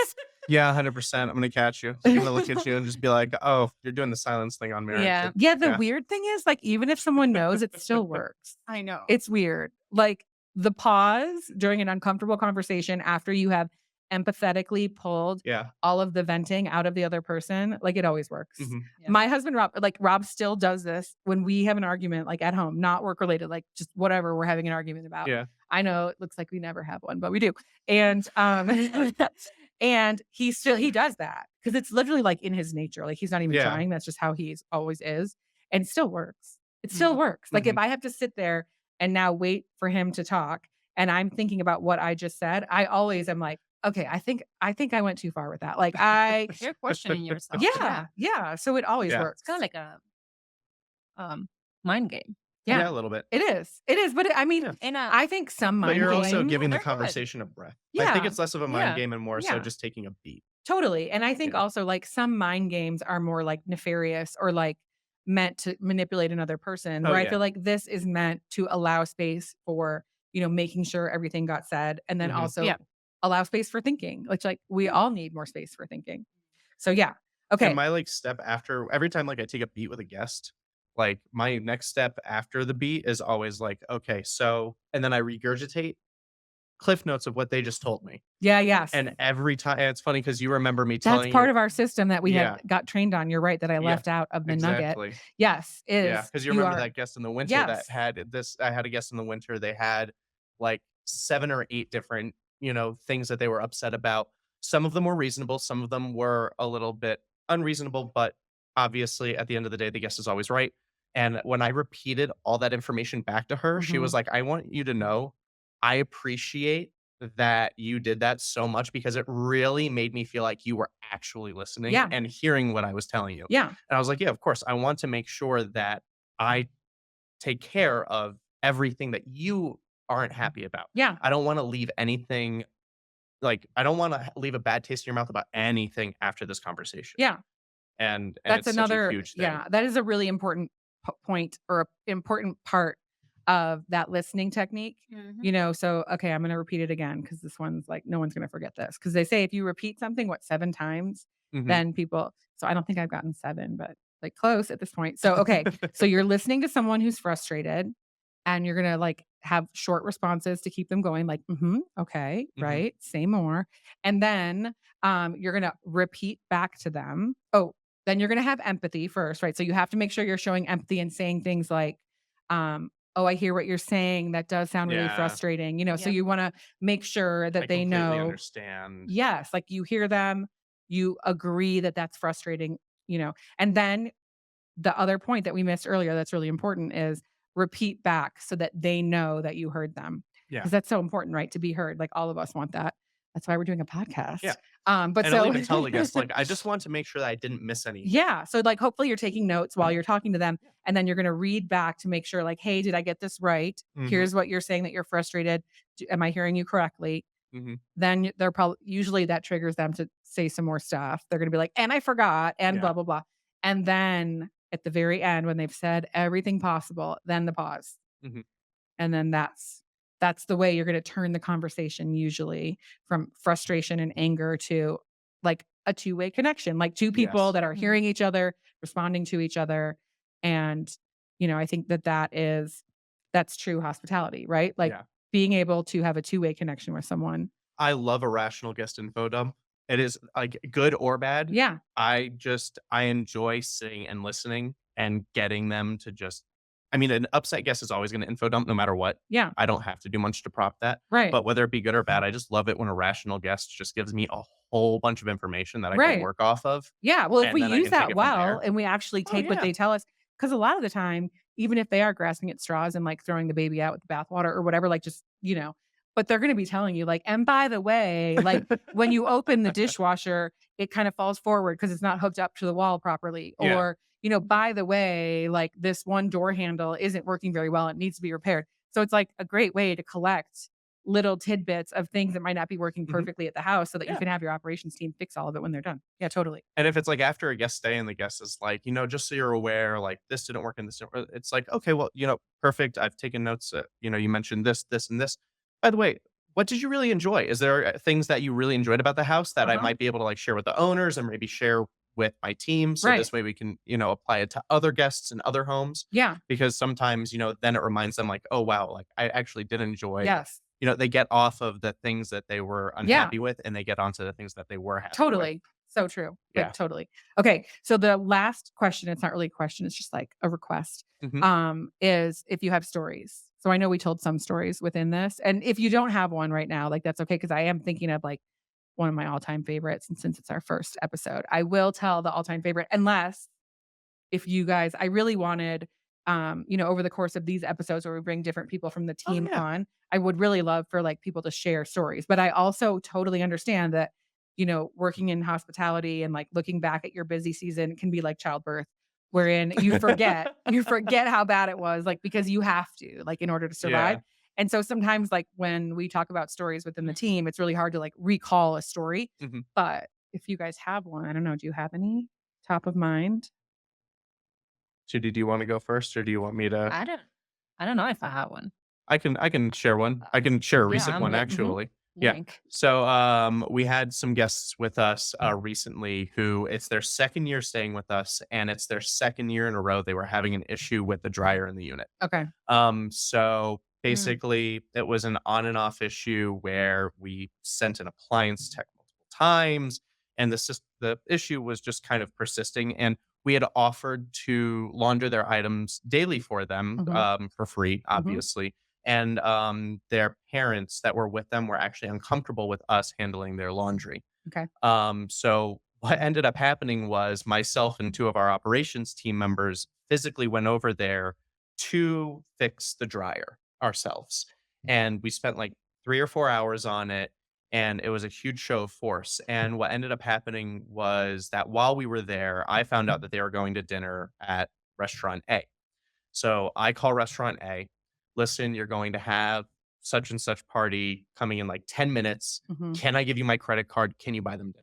Yeah, 100%. I'm gonna catch you. I'm gonna look at you and just be like, "Oh, you're doing the silence thing on marriage." Yeah. The weird thing is, like, even if someone knows, it still works. I know. It's weird. Like the pause during an uncomfortable conversation after you have empathetically pulled all of the venting out of the other person, like it always works. Mhm. Yeah. My husband, Rob still does this when we have an argument, like at home, not work related, like just whatever we're having an argument about. Yeah. I know it looks like we never have one, but we do. And and he does that because it's literally like in his nature. Like he's not even trying. That's just how he's always is. And it still works. It still works. Like if I have to sit there and now wait for him to talk and I'm thinking about what I just said, I always am like, okay, I think I went too far with that. Like You're questioning yourself. Yeah. So it always works. It's kind of like a mind game. Yeah, a little bit. It is. But I think some mind But you're games, also giving the they're good. conversation a breath. I Yeah. think it's less of a mind Yeah. game and more so Yeah. just taking a beat. Totally. And I think also like some mind games are more like nefarious or like meant to manipulate another person, where I feel like this is meant to allow space for, making sure everything got said, and then also allow space for thinking, which like we all need more space for thinking. So yeah. Okay. And my like step after every time like I take a beat with a guest, like my next step after the beat is always like, okay, so, and then I regurgitate cliff notes of what they just told me. Yeah. Yes. And every time, and it's funny because you remember me That's telling part you, of our system that we had got trained on. You're right that I left out of the nugget. exactly. Yes. Because you remember that guest in the winter that Yes. had this. I had a guest in the winter. They had like 7 or 8 different, things that they were upset about. Some of them were reasonable. Some of them were a little bit unreasonable, but obviously at the end of the day, the guest is always right. And when I repeated all that information back to her, she was like, I want you to know, I appreciate that you did that so much because it really made me feel like you were actually listening and hearing what I was telling you. Yeah. And I was like, yeah, of course. I want to make sure that I take care of everything that you aren't happy about. Yeah. I don't want to leave anything, like, I don't want to leave a bad taste in your mouth about anything after this conversation. Yeah. And That's it's another such a huge thing. Yeah, that is a really important point or a important part of that listening technique. So okay, I'm going to repeat it again because this one's like no one's going to forget this, because they say if you repeat something 7 times, then people. So I don't think I've gotten 7, but like close at this point. So okay, so you're listening to someone who's frustrated, and you're going to like have short responses to keep them going, like okay, right, say more, and then you're going to repeat back to them. Then you're going to have empathy first, right? So you have to make sure you're showing empathy and saying things like, I hear what you're saying. That does sound really frustrating. So you want to make sure that they know. Understand. Yes. Like you hear them, you agree that that's frustrating, and then the other point that we missed earlier that's really important is repeat back so that they know that you heard them. Yeah. Because that's so important, right? To be heard. Like all of us want that. That's why we're doing a podcast. Yeah. But And so I'll even tell the guests, like, I just want to make sure that I didn't miss anything. yeah. So like hopefully you're taking notes while you're talking to them, and then you're going to read back to make sure like, hey, did I get this right? Mhm. Here's what you're saying that you're frustrated. Am I hearing you correctly? Mhm. Then they're probably usually that triggers them to say some more stuff. They're going to be like, and I forgot, and Yeah. blah blah blah. And then at the very end, when they've said everything possible, then the pause. Mhm. And then that's the way you're going to turn the conversation usually from frustration and anger to like a two-way connection, like two people Yes. that are hearing each other, responding to each other. And I think that's true hospitality, right? Like Yeah. being able to have a two-way connection with someone. I love a rational guest info dump. It is, like, good or bad. Yeah. I enjoy sitting and listening and getting them to just I mean, an upset guest is always gonna info dump no matter what. Yeah. I don't have to do much to prop that. Right. But whether it be good or bad, I just love it when a rational guest just gives me a whole bunch of information that I can Right. work off of. Yeah. Well, if And we then I use can take that it from well there. and we actually Oh, take what yeah. they tell us, because a lot of the time, even if they are grasping at straws and like throwing the baby out with the bathwater or whatever, like just, but they're going to be telling you, like, and by the way, like when you open the dishwasher, it kind of falls forward because it's not hooked up to the wall properly. Yeah. Or, by the way, like this one door handle isn't working very well. It needs to be repaired. So it's like a great way to collect little tidbits of things that might not be working Mhm. perfectly at the house so that you Yeah. can have your operations team fix all of it when they're done. Yeah, totally. And if it's, like, after a guest stay and the guest is like, just so you're aware, like, this didn't work and this didn't work, it's like, "Okay, well, perfect. I've taken notes. You mentioned this, this, and this. By the way, what did you really enjoy? Is there things that you really enjoyed about the house that I Uh-huh. might be able to, like, share with the owners and maybe share with my team so Right. this way we can, apply it to other guests in other homes?" Yeah. Because sometimes, then it reminds them like, "Oh, wow, like, I actually did enjoy." Yes. They get off of the things that they were unhappy with, and they get onto the things that they were happy with. Totally. So true. Yeah. Like totally. Okay. So the last question, it's not really a question, it's just like a request. Mhm. Is if you have stories. So I know we told some stories within this. And if you don't have one right now, like that's okay. Cause I am thinking of like one of my all-time favorites. And since it's our first episode, I will tell the all-time favorite, unless if you guys, I really wanted, over the course of these episodes where we bring different people from the team yeah. on, I would really love for like people to share stories. But I also totally understand that, working in hospitality and like looking back at your busy season can be like childbirth, wherein you forget how bad it was, like because you have to, like in order to survive. Yeah. And so sometimes like when we talk about stories within the team, it's really hard to like recall a story. Mhm. But if you guys have one, I don't know, do you have any top of mind? Judy, do you wanna go first, or do you want me to I don't know if I have one. I can share one. I can share a Yeah, recent I'm one, good. actually. Yeah. Yank. So, we had some guests with us, recently who it's their 2nd year staying with us, and it's their 2nd year in a row they were having an issue with the dryer in the unit. Okay. So basically it was an on and off issue where we sent an appliance tech multiple times, and the issue was just kind of persisting, and we had offered to launder their items daily for them, for free, obviously. And their parents that were with them were actually uncomfortable with us handling their laundry. Okay. So what ended up happening was myself and 2 of our operations team members physically went over there to fix the dryer ourselves. And we spent like 3 or 4 hours on it, and it was a huge show of force. And what ended up happening was that while we were there, I found out that they were going to dinner at restaurant A. So I call restaurant A, listen, you're going to have such and such party coming in like 10 minutes. Can I give you my credit card? Can you buy them dinner?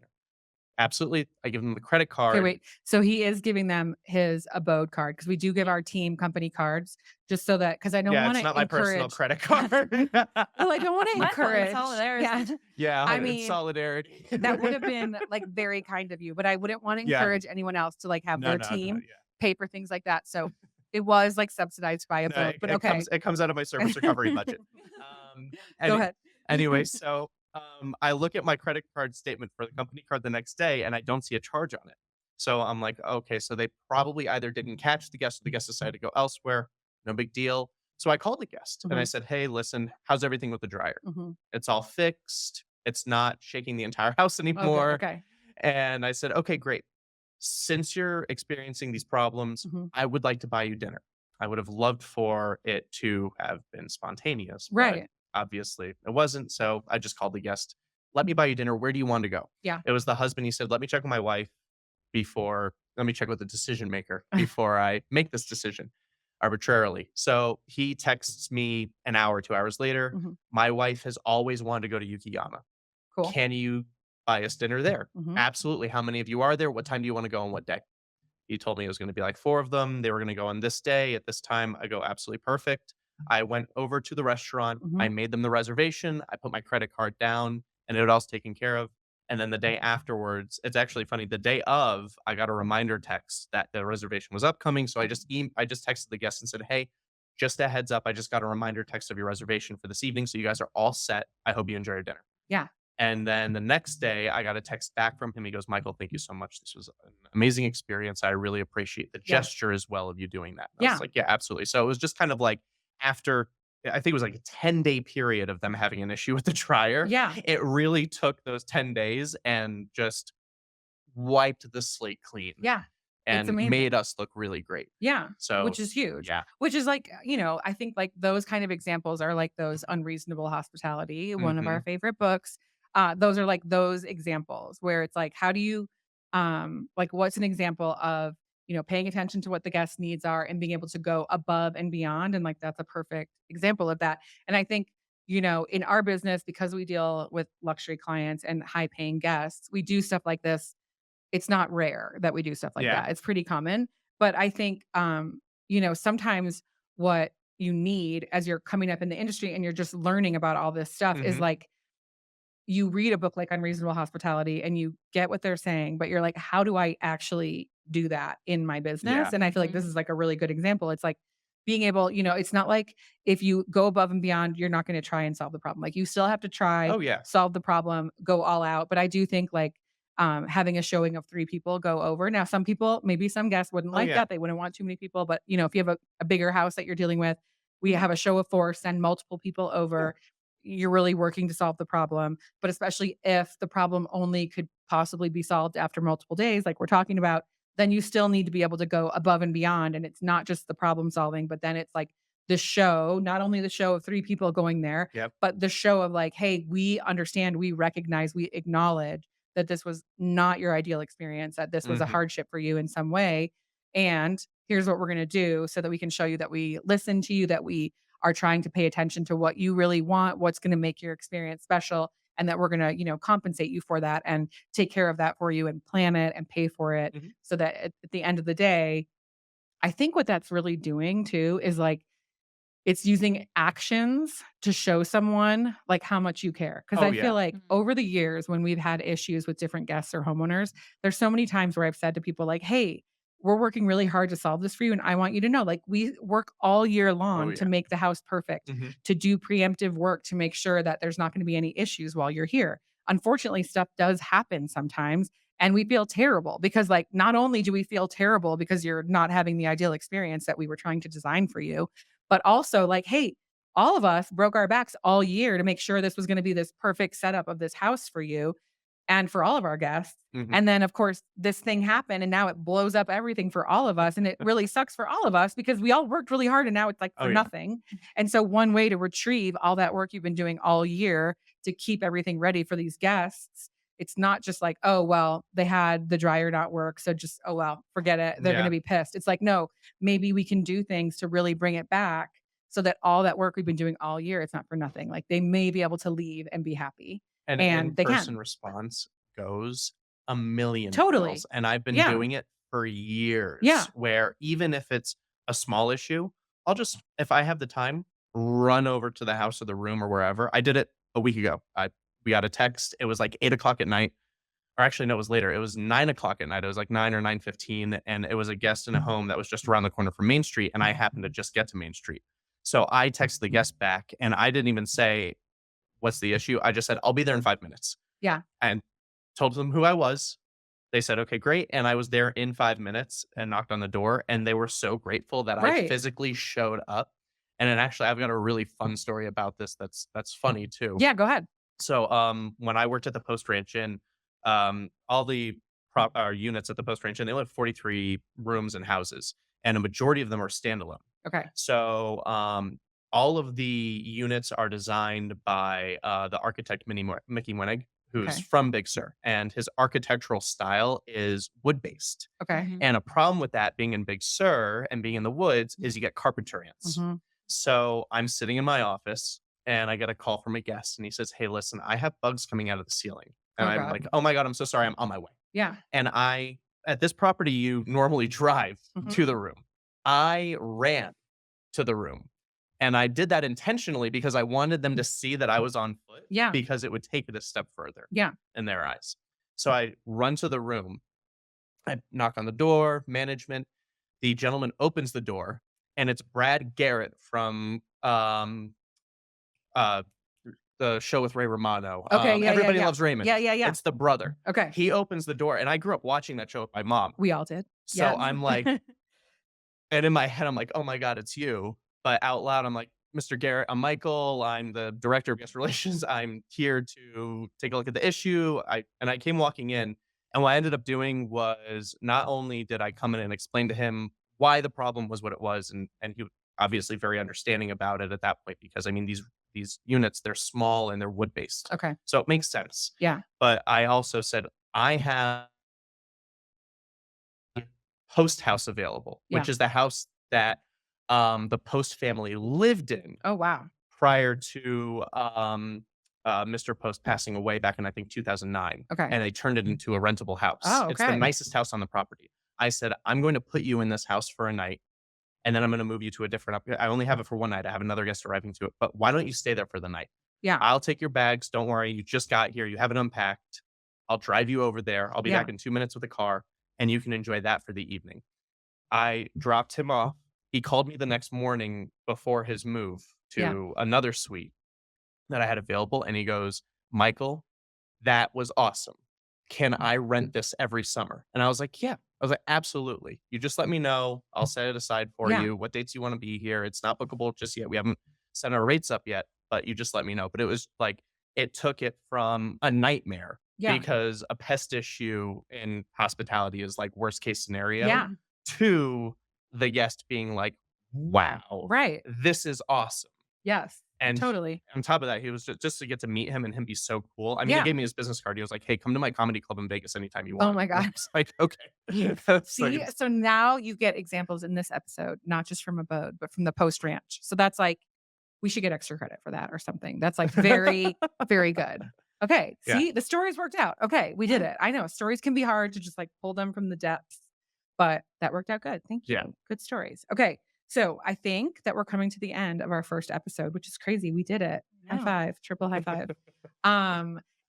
Absolutely. I give them the credit Okay, card. wait. So he is giving them his Abode card because we do give our team company cards just so that because I don't Yeah, want it's to not my personal encourage. credit card. Well, I don't want to My phone is encourage. solidarity. Yeah, Yeah, I it's mean, solidarity. that would have been like very kind of you, but I wouldn't want to Yeah. encourage anyone else to like have No, their no, team yeah. pay for things like that. So it was like subsidized by No, Abode, but it okay. comes out of my service recovery budget. Go ahead. Anyway, so I look at my credit card statement for the company card the next day, and I don't see a charge on it. So I'm like, okay, so they probably either didn't catch the guest, or the guest decided to go elsewhere. No big deal. So I called the guest and I said, hey, listen, how's everything with the dryer? It's all fixed. It's not shaking the entire house anymore. Okay. And I said, okay, great. Since you're experiencing these problems, I would like to buy you dinner. I would have loved for it to have been spontaneous, but Right. obviously it wasn't. So I just called the guest let me buy you dinner. Where do you want to go? Yeah. It was the husband. He said, let me check with my wife let me check with the decision maker before I make this decision arbitrarily. So he texts me an hour, 2 hours later. Mhm. My wife has always wanted to go to Yukiyama. Cool. Can you buy us dinner there? Mhm. Absolutely. How many of you are there? What time do you want to go on what day? He told me it was going to be like 4 of them. They were going to go on this day at this time. I go, absolutely perfect. I went over to the restaurant. I Mhm. made them the reservation. I put my credit card down and it was all taken care of. And then the day afterwards, it's actually funny. The day of, I got a reminder text that the reservation was upcoming. So I just texted the guests and said, "Hey, just a heads up. I just got a reminder text of your reservation for this evening. So you guys are all set. I hope you enjoy your dinner." Yeah. And then the next day, I got a text back from him. He goes, "Michael, thank you so much. This was an amazing experience. I really appreciate the Yeah. gesture as well of you doing that." And I Yeah. was like, "Yeah, absolutely." So it was just kind of like after, I think it was like a 10-day period of them having an issue with the dryer. Yeah. It really took those 10 days and just wiped the slate clean Yeah. It's and amazing. made us look really great. Yeah, So, which is huge. yeah. Which is like, I think like those kind of examples are like those unreasonable hospitality, one of our Mhm. favorite books. Those are like those examples where it's like, how do you like what's an example of, paying attention to what the guest needs are and being able to go above and beyond. And like that's a perfect example of that. And I think, in our business, because we deal with luxury clients and high paying guests, we do stuff like this. It's not rare that we do stuff like Yeah. that. It's pretty common. But I think, sometimes what you need as you're coming up in the industry and you're just learning about all this stuff is Mhm. like you read a book like Unreasonable Hospitality and you get what they're saying, but you're like, how do I actually do that in my Yeah. business? And I feel like this is like a really good example. It's like being able, it's not like if you go above and beyond, you're not going to try and solve the problem. Like you still have to try, Oh, yeah. solve the problem, go all out. But I do think like having a showing of 3 people go over. Now, some people, maybe some guests wouldn't Oh, like yeah. that. They wouldn't want too many people. But, if you have a bigger house that you're dealing with, we have a show of 4, send multiple people Yeah. over. You're really working to solve the problem. But especially if the problem only could possibly be solved after multiple days, like we're talking about, then you still need to be able to go above and beyond. And it's not just the problem solving, but then it's like the show, not only the show of 3 people going there, Yep. but the show of like, hey, we understand, we recognize, we acknowledge that this was not your ideal experience, that this was a Mhm. hardship for you in some way. And here's what we're going to do so that we can show you that we listen to you, that we are trying to pay attention to what you really want, what's going to make your experience special, and that we're going to, compensate you for that and take care of that for you and plan it and pay for it Mhm. so that at the end of the day, I think what that's really doing too is like it's using actions to show someone, like, how much you care. Because Oh, I feel yeah. like Mhm. over the years when we've had issues with different guests or homeowners, there's so many times where I've said to people like, "Hey, we're working really hard to solve this for you, and I want you to know, like, we work all year Oh, long to yeah. make the house perfect, Mhm. to do preemptive work to make sure that there's not gonna be any issues while you're here." Unfortunately, stuff does happen sometimes, and we feel terrible because, like, not only do we feel terrible because you're not having the ideal experience that we were trying to design for you, but also like, hey, all of us broke our backs all year to make sure this was going to be this perfect setup of this house for you and for all of our guests. Mhm. And then, of course, this thing happened and now it blows up everything for all of us. And it really sucks for all of us because we all worked really hard and now it's like Oh, for yeah. nothing. And so, one way to retrieve all that work you've been doing all year to keep everything ready for these guests, it's not just like, oh, well, they had the dryer not work. So just, oh, well, forget it. They're going to Yeah. be pissed. It's like, no, maybe we can do things to really bring it back so that all that work we've been doing all year, it's not for nothing. Like they may be able to leave and be happy, An and they in-person can. response goes a million miles, Totally. and I've been Yeah. doing it for years, Yeah. where even if it's a small issue, I'll just, if I have the time, run over to the house or the room or wherever. I did it a week ago. We got a text. It was like 8 o'clock at night, or actually, no, it was later. It was 9 o'clock at night. It was like 9 or 9:15, and it was a guest in a home that was just around the corner from Main Street, and I happened to just get to Main Street. So I texted the guest back, and I didn't even say, "What's the issue?" I just said, "I'll be there in 5 minutes," Yeah. and told them who I was. They said, "Okay, great," and I was there in 5 minutes and knocked on the door, and they were so grateful that I Right. physically showed up. And then actually, I've got a really fun story about this that's funny too. Yeah. Go ahead. So, when I worked at the Post Ranch Inn, all the units at the Post Ranch Inn, they only have 43 rooms and houses, and a majority of them are standalone. Okay. So, all of the units are designed by the architect Mickey Winnig, who's Okay. from Big Sur, and his architectural style is wood-based. Okay. Mhm. And a problem with that being in Big Sur and being in the woods is you get carpenter ants. Mhm. So I'm sitting in my office and I get a call from a guest and he says, "Hey, listen, I have bugs coming out of the ceiling." And Oh, I'm God. like, "Oh my God, I'm so sorry. I'm on my way." Yeah. And at this property, you normally drive Mhm. to the room. I ran to the room. And I did that intentionally because I wanted them to see that I was on foot Yeah. because it would take it a step further Yeah. in their eyes. So I run to the room. I knock on the door, management. The gentleman opens the door, and it's Brad Garrett from uh, the show with Ray Romano. Okay. Yeah. Everybody yeah. Loves Raymond. Yeah. Yeah. Yeah. It's the brother. Okay. He opens the door, and I grew up watching that show with my mom. We all did. So Yeah. I'm like, and in my head, I'm like, "Oh my God, it's you." But out loud, I'm like, "Mr. Garrett, I'm Michael. I'm the director of guest relations. I'm here to take a look at the issue." I came walking in, and what I ended up doing was not only did I come in and explain to him why the problem was what it was, and he was obviously very understanding about it at that point because I mean these units, they're small and they're wood based, Okay. so it makes sense. Yeah. But I also said I have Post house available, Yeah. which is the house that the Post family lived in Oh, wow. prior to Mr. Post passing away back in I think 2009, Okay. and they turned it into a rentable house. Oh, It's the okay. nicest house on the property. I said, "I'm going to put you in this house for a night, and then I'm going to move you to a different I only have it for one night. I have another guest arriving to it, but why don't you stay there for the night? Yeah. I'll take your bags. Don't worry. You just got here. You haven't unpacked. I'll drive you over there. I'll be Yeah. back in 2 minutes with a car, and you can enjoy that for the evening." I dropped him off. He called me the next morning before his move Yeah. to another suite that I had available, and he goes, "Michael, that was awesome. Can I rent this every summer?" And I was like, "Yeah." I was like, "Absolutely. You just let me know. I'll set it aside for Yeah. you. What dates you want to be here? It's not bookable just yet. We haven't set our rates up yet, but you just let me know." But it was like, it took it from a nightmare Yeah. because a pest issue in hospitality is like worst case scenario Yeah. to the guest being like, "Wow, Right. this is awesome." Yes. And Totally. on top of that, he was just to get to meet him and him be so cool. I mean, Yeah. he gave me his business card. He was like, "Hey, come to my comedy club in Vegas anytime you Oh want." my And I God. was like, "Okay." That's See, like, so now you get examples in this episode, not just from Abode, but from the Post Ranch. So that's like, we should get extra credit for that or something. That's like very, very good. Okay. Yeah. See, the stories worked out. Okay. We did it. I know stories can be hard to just like pull them from the depths, but that worked out good. Thank you. Yeah. Good stories. Okay. So I think that we're coming to the end of our first episode, which is crazy. We did it. High No. five, triple high five.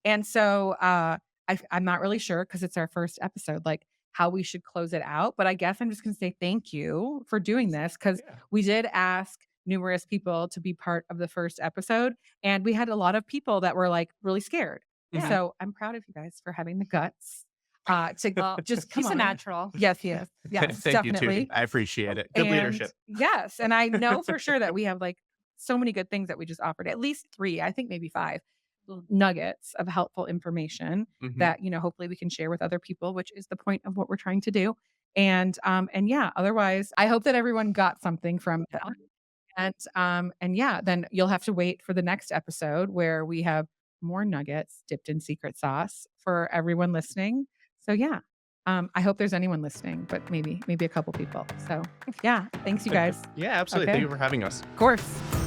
And so I'm not really sure because it's our first episode, like how we should close it out. But I guess I'm just going to say thank you for doing this because Yeah. we did ask numerous people to be part of the first episode, and we had a lot of people that were like really scared. Yeah. So I'm proud of you guys for having the guts to Well, just come he's a on. natural. Yes, yes, yes, Thank you, definitely. Tuti. I appreciate it. Good And leadership. yes, and I know for sure that we have like so many good things that we just offered. At least 3, I think maybe 5 little nuggets of helpful information Mhm. that hopefully we can share with other people, which is the point of what we're trying to do. And yeah, otherwise, I hope that everyone got something from it. And yeah, then you'll have to wait for the next episode where we have more nuggets dipped in secret sauce for everyone listening. So yeah. I hope there's anyone listening, but maybe a couple people. So yeah, thanks you guys. Yeah, absolutely. Okay. Thank you for having us. Of course.